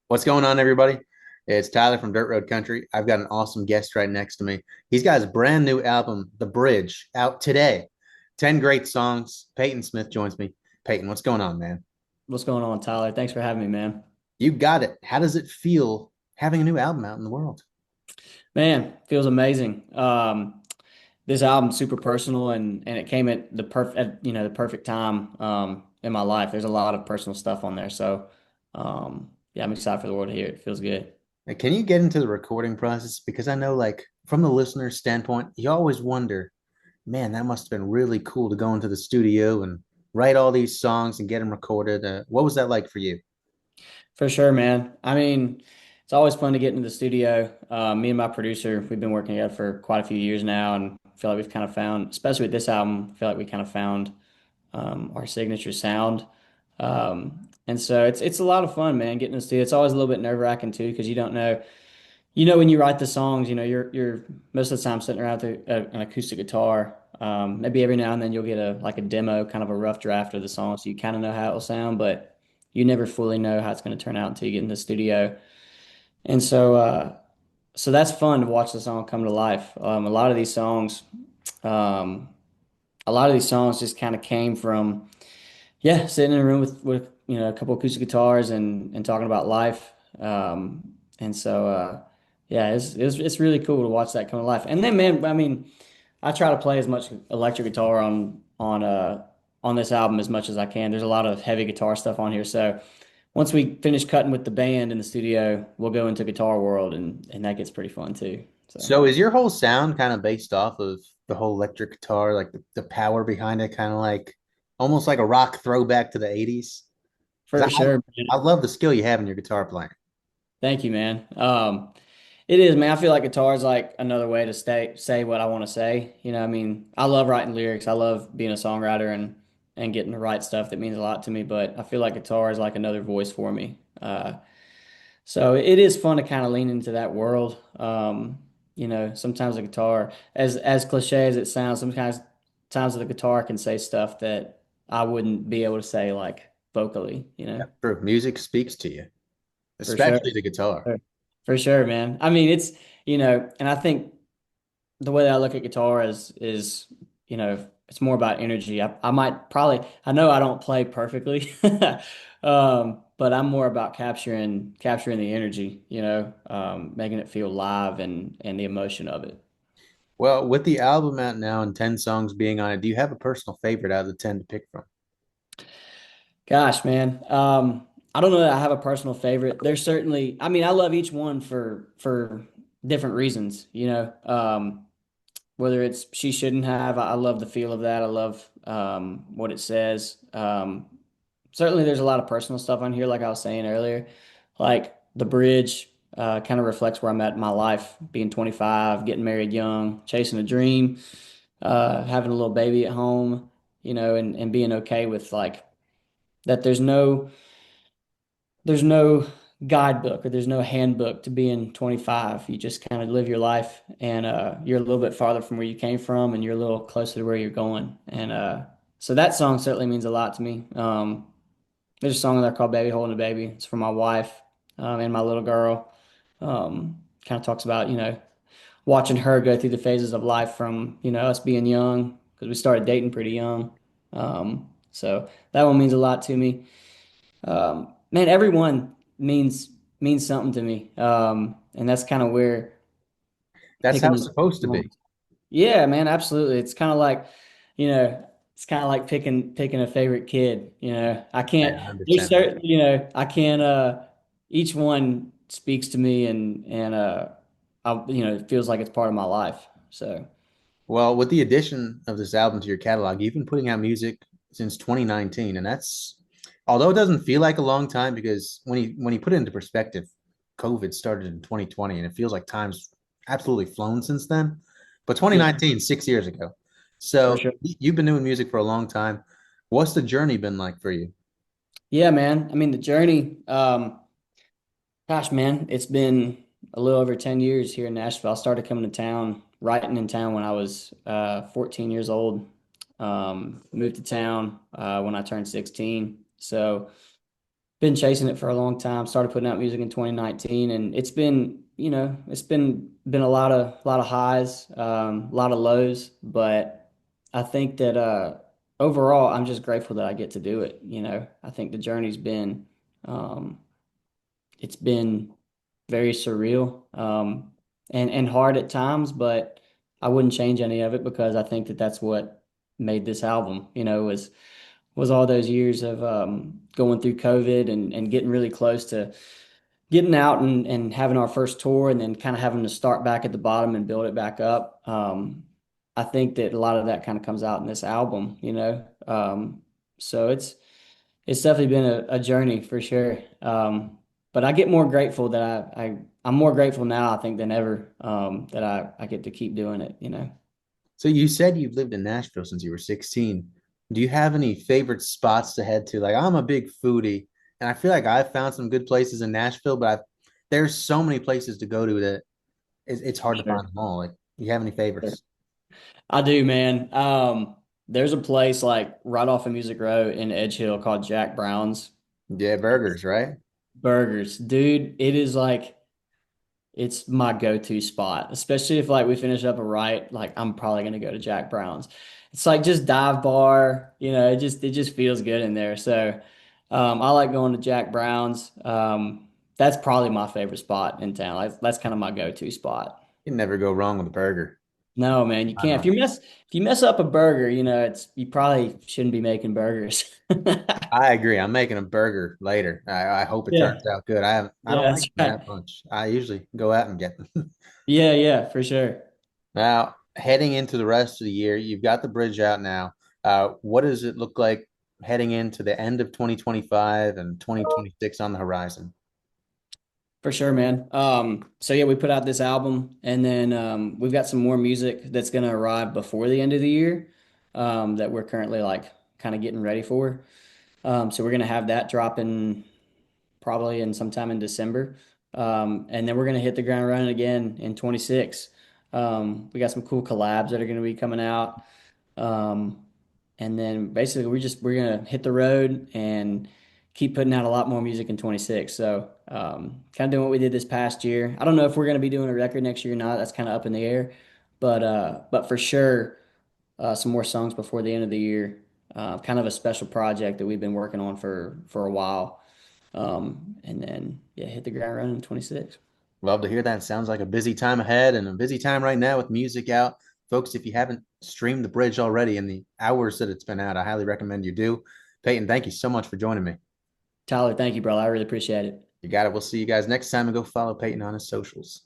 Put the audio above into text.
What's going on, everybody? It's Tyler from Dirt Road Country. I've got an awesome guest right next to me. He's got his brand new album, The Bridge, out today. 10 great songs. Payton Smith joins me. Payton, what's going on, man? What's going on, Tyler? Thanks for having me, man. You got it. How does it feel having a new album out in the world? Man, feels amazing. This album's super personal and it came at the perfect the perfect time in my life. There's a lot of personal stuff on there. So yeah, I'm excited for the world to hear it. It feels good. Like, can you get into the recording process? Because I know, like, from the listener's standpoint, you always wonder, man, that must have been really cool to go into the studio and write all these songs and get them recorded. What was that like for you? For sure, man. I mean, it's always fun to get into the studio. Me and my producer, we've been working together for quite a few years now, and I feel like we've kind of found, especially with this album, I feel like we kind of found our signature sound. And so it's a lot of fun, man, getting to see. It's always a little bit nerve-wracking too, because you don't know. When you write the songs, you're most of the time sitting around with an acoustic guitar. Maybe every now and then you'll get a demo, kind of a rough draft of the song, so you kind of know how it will sound, but you never fully know how it's going to turn out until you get in the studio. And so that's fun to watch the song come to life. Um, a lot of these songs just kind of came from sitting in a room with a couple acoustic guitars and talking about life. And so yeah, it's really cool to watch that come to life. And then man, I mean, I try to play as much electric guitar on this album as much as I can. There's a lot of heavy guitar stuff on here. So once we finish cutting with the band in the studio, we'll go into Guitar World and that gets pretty fun too. So So is your whole sound kind of based off of the whole electric guitar, like the power behind it, kind of like almost like a rock throwback to the 80s? for Because sure, I man. love the skill you have in your guitar playing. Thank you, man. It is, man. I feel like guitar is like another way to say what I want to say. I mean, I love writing lyrics. I love being a songwriter and getting to write stuff that means a lot to me. But I feel like guitar is like another voice for me. So it is fun to kind of lean into that world. Sometimes the guitar, as cliche as it sounds, sometimes times the guitar can say stuff that I wouldn't be able to say like vocally. True. Music speaks to you, For sure. especially the guitar. For sure, man. I mean, and I think the way that I look at guitar is, it's more about energy. I might probably, I know I don't play perfectly, but I'm more about capturing the energy, making it feel live and the emotion of it. Well, with the album out now and 10 songs being on it, do you have a personal favorite out of the 10 to pick from? Gosh, man. I don't know that I have a personal favorite. There's certainly, I mean, I love each one for different reasons, whether it's she shouldn't have, I love the feel of that. I love what it says. Certainly there's a lot of personal stuff on here, like I was saying earlier. Like the bridge kind of reflects where I'm at in my life, being 25, getting married young, chasing a dream, having a little baby at home, and being okay with like that there's no guidebook or there's no handbook to being 25. You just kind of live your life and you're a little bit farther from where you came from and you're a little closer to where you're going. And so that song certainly means a lot to me. There's a song there called Baby Holding a Baby. It's for my wife and my little girl. Kind of talks about, watching her go through the phases of life from, us being young because we started dating pretty young. So that one means a lot to me. Man, everyone means something to me. And that's kind of where That's how picking it's the supposed to be. yeah, man, absolutely. You know, it's kind of like picking a favorite kid. I I can't. There's 100% certain, I can't. Each one speaks to me, and it feels like it's part of my life. So Well, with the addition of this album to your catalog, you've been putting out music since 2019, and that's although it doesn't feel like a long time because when you put it into perspective, COVID started in 2020, and it feels like time's absolutely flown since then. But yeah, 2019, 6 years ago. for So sure. you've been doing music for a long time. What's the journey been like for you? Yeah, man. I mean, the journey. Gosh, man, it's been a little over 10 years here in Nashville. I started coming to town, writing in town when I was 14 years old. Moved to town when I turned 16. So been chasing it for a long time. Started putting out music in 2019, and it's been, it's been a lot of highs, a lot of lows, but I think that overall, I'm just grateful that I get to do it. I think the journey's been, um, it's been very surreal, and hard at times, but I wouldn't change any of it because I think that that's what made this album. Was all those years of going through COVID and getting really close to getting out and having our first tour and then kind of having to start back at the bottom and build it back up. I think that a lot of that kind of comes out in this album. So it's definitely been a journey for sure. But I get more grateful that I'm more grateful now, I think, than ever, that I get to keep doing it. So you said you've lived in Nashville since you were 16. Do you have any favorite spots to head to? Like I'm a big foodie, and I feel like I've found some good places in Nashville, but there's so many places to go to that it's hard to Sure. find them all. Like, do you have any Sure. favorites? I do, man. There's a place like right off of Music Row in Edge Hill called Jack Brown's Yeah, burgers, right? Burgers. Dude, it is like it's my go-to spot, especially if like we finish up a right, like I'm probably gonna go to Jack Brown's. It's like just dive bar, it just feels good in there. So I like going to Jack Brown's. That's probably my favorite spot in town. Like, that's kind of my go-to spot. You can never go wrong with a burger. No, man, you I can't. know. If you mess up a burger, you probably shouldn't be making burgers. I agree. I'm making a burger later. I hope it Yeah, turns out good. I yeah, don't like that's them right. that much. I usually go out and get them. Yeah, yeah, for sure. Now, heading into the rest of the year, you've got the bridge out now. What does it look like heading into the end of 2025 and 2026 on the horizon? For sure, man. So yeah, we put out this album, and then we've got some more music that's gonna arrive before the end of the year, that we're currently like kind of getting ready for. So we're gonna have that dropping probably in sometime in December, and then we're gonna hit the ground running again in 26. We got some cool collabs that are gonna be coming out. Um, and then basically we're gonna hit the road and keep putting out a lot more music in 26. So kind of doing what we did this past year. I don't know if we're gonna be doing a record next year or not. That's kind of up in the air. But for sure, some more songs before the end of the year. Kind of a special project that we've been working on for a while. And then yeah, hit the ground running in 26. Love to hear that. Sounds like a busy time ahead and a busy time right now with music out. Folks, if you haven't streamed the bridge already in the hours that it's been out, I highly recommend you do. Peyton, thank you so much for joining me. Tyler, thank you, bro. I really appreciate it. You got it. We'll see you guys next time and go follow Peyton on his socials.